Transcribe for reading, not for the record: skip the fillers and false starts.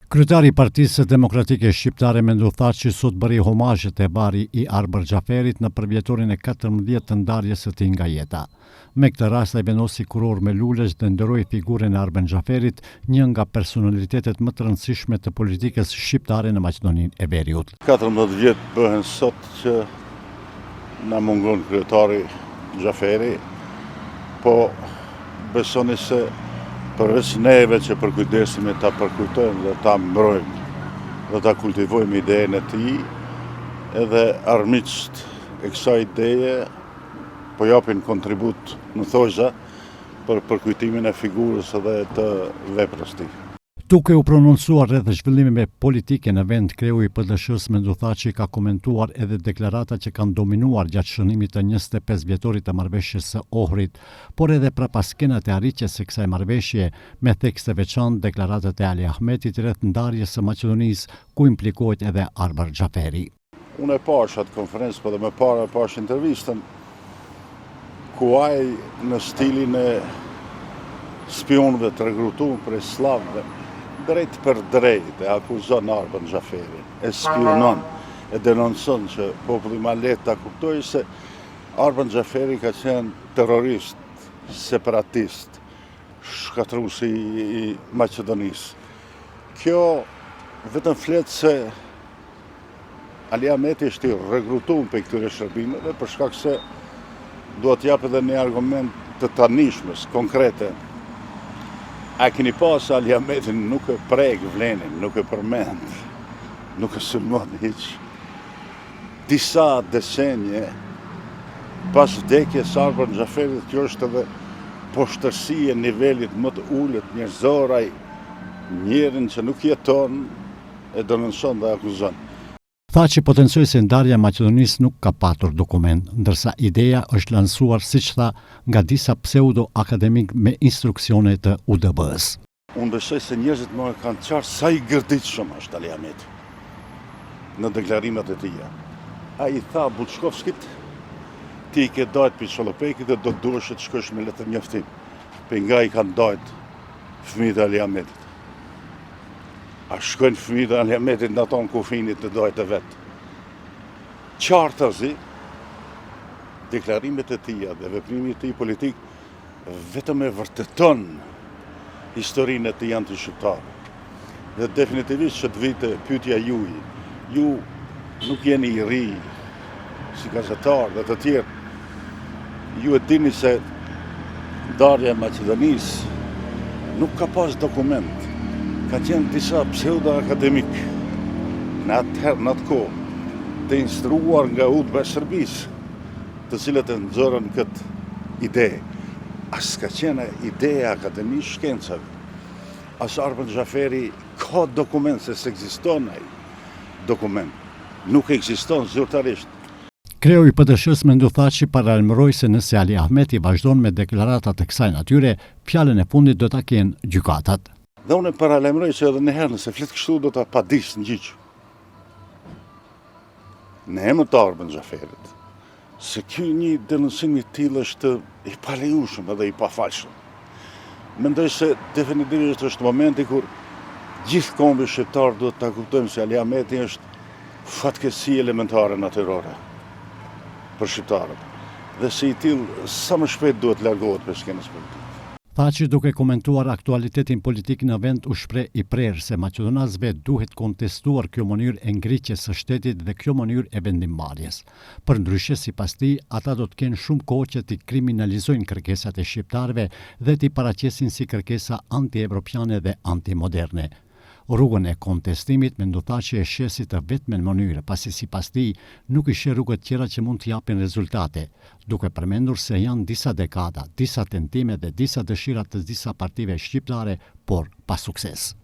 Kryetari i Partisë Demokratike Shqiptare Mendu Thaçi sot bëri homazhet e bari i Arber Xhaferit në përvjetorin e 14 të ndarjes së tij nga jeta. Me këtë rast ai vendosi kuror me lulesh dhe nderoi figurën e Arber Xhaferit, një nga personalitetet më të rëndësishme të politikës shqiptare në Maqedoninë e Veriut. 14 vjet bëhen sot që na mungon kryetari Xhaferi, po besoni se përveç neve që përkujdesim e ta përkujtojmë dhe ta mbrojmë dhe ta kultivojmë idenë e tij, edhe armiqt e kësaj ideje po japin kontribut në thojza për përkujtimin e figurës edhe të veprës tij. Duke u prononcuar rreth zhvillimeve politike në vend, kreu i PDSH-s Mendu Thaçi ka komentuar edhe deklarata që kanë dominuar gjatë shënimit të 25 vjetorit të marrëveshjes së Ohrit, por edhe prapaskenat e arritjes së kësaj marrëveshje, me tekste veçantë deklaratat e Ali Ahmetit rreth ndarjes së Maqedonisë, ku implikohet edhe Arber Xhaferi. Unë e pash atë konferencë, po dhe më parë pash intervistën, ku ai në stilin e spionëve të rekrutuar për slavëve, drejt për drejt e akuzon Arber Xhaferin, e spionon, e denonson që populli ma lehtë ta kuptojë se Arber Xhaferi ka qenë terrorist, separatist, shkatruesi i Maqedonisë. Kjo vetëm flet se Ali Ahmeti është i rekrutuar për këtyre shërbimeve për shkak se duhet t'jap edhe një argument të tanishmës, konkrete. A keni pas Ali Ahmetin nuk e prek vlenin, nuk e përmend, nuk e sulmon hiç. Disa decenje pas vdekjes së Arber Xhaferit, kjo është edhe poshtërsia e nivelit më të ulët njerëzor, ai njerin që nuk jeton e denonson dhe akuzon. Thaçi potencoi se ndarja e Maqedonisë nuk ka patur dokument, ndërsa ideja është lansuar, siç tha, nga disa pseudo-akademik me instruksione të UDB-s. Unë besoj se njerëzit më kanë qartë sa i gërditshëm është Ali Ahmeti në deklarimet e tija. Ai i tha Buçkovskit, ti i ke dajt për Çolopekit dhe do të duhesh të shkosh me letër njoftim. Për nga i kanë dajt fëmijët e Ali Ahmetit. A shkojnë fëmijët e Ali Ahmetit në ato në kufinit të dojtë e vetë. Qartëzi, deklarimet e tija dhe veprimi të tij politik vetëm e vërteton historinë e tij anti-shqiptare. Dhe definitivisht që të vite pyetja juaj, ju nuk jeni i ri si gazetar dhe të tjerë. Ju e dini se ndarja e Maqedonisë nuk ka pas dokument. Ka qenë disa pseudo-akademik në atë kohë të instruar nga UDBA e Shërbisë, të cilët e nxorën këtë ide. As ka qenë ide akademi shkencave. As Arber Xhaferi ka dokument se s'ekziston ai dokument. Nuk ekziston zyrtarisht. Kreu i PDSH-s Mendu Thaçi paralajmëroi se nëse Ali Ahmeti vazhdon me deklarata të kësaj natyre, fjalën e fundit do ta kenë gjykatat. Dhe unë e paralajmëroj që edhe njëherë nëse flet kështu do ta padis në gjyq. Në emër të Arber Xhaferit, se ky një denonsim i tillë është i palejueshëm edhe i pafalshëm. Mendoj se definitivisht është momenti kur gjithë kombi shqiptar duhet ta kuptojmë se Ali Ahmeti është fatkeqësi elementare natyrore për shqiptarët. Dhe se i tillë sa më shpejt duhet largohet prej skenës politike. Thaçi, duke komentuar aktualitetin politik në vend, u shpreh i prerë se maqedonasëve duhet kontestuar kjo mënyrë e ngritjes së shtetit dhe kjo mënyrë e vendimmarrjes. Përndryshe, sipas tij, ata do të kenë shumë kohë që t'i kriminalizojnë kërkesat e shqiptarëve dhe t'i paraqesin si kërkesa anti-evropiane dhe antimoderne. Rrugën e kontestimit Mendu Thaçi e sheh si të vetmen mënyrë, pasi sipas tij nuk i sheh rrugë të tjera që mund të japin rezultate, duke përmendur se janë disa dekada, disa tentime dhe disa dëshira të disa partive shqiptare, por pa sukses.